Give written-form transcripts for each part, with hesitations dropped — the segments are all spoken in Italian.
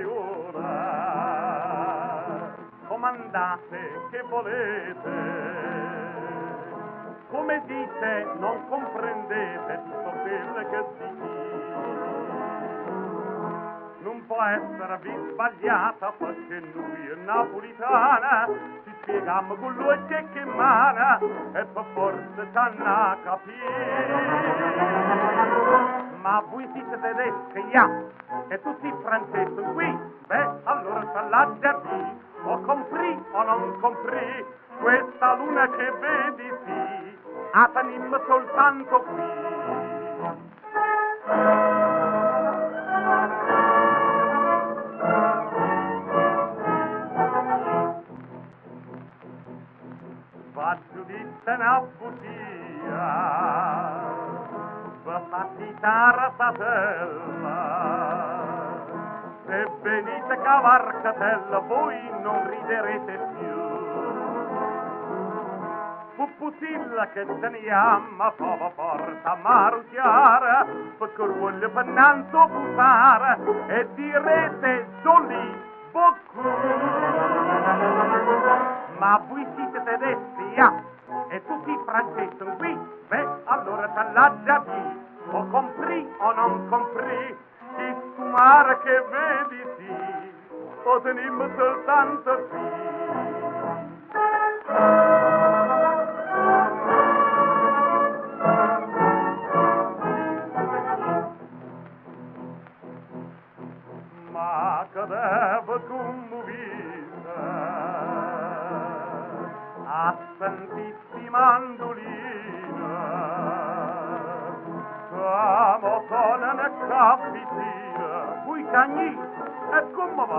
ora. Comandate, che volete? Come dite, non comprendete tutto quello che dico. Non può esservi sbagliata perché noi napolitana ci spieghiamo con lui che mana e per forza c'hanno capire. Ma voi siete tedeschi, ja, e tutti francesi qui, beh, allora c'è la giardì, o compris o non compris, questa luna che vedi sì, a tenim soltanto qui. Va giudizia una bugia, va fatitare satella, se venite cavarcatella voi non riderete più. Pupputilla che teniamo prova porta marucchiare, perché voglio pennanzo buttare e direte giolì boccu. Ma voi siete tedeschi, ja, e tutti francesi qui, beh, allora c'è la giardì, o compris o non compris, il sumare che vedi sì, o tenim soltanto qui. Ma che deve commovire a sentiti mandolina, siamo con una capitina, cui cagni e come va?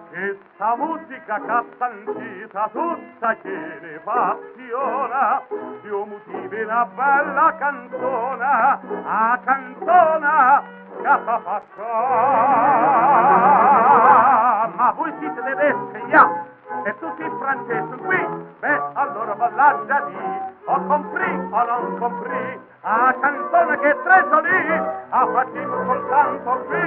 Che sta musica che sentita tutta che ne passiona, più motivi una bella canzone, a canzone che fa faccia. Ma voi siete tedeschi, ja, e tutti francesi qui, beh, allora ballaggia lì, o compris o non compris, a canzone che tre lì, a facciamo soltanto qui.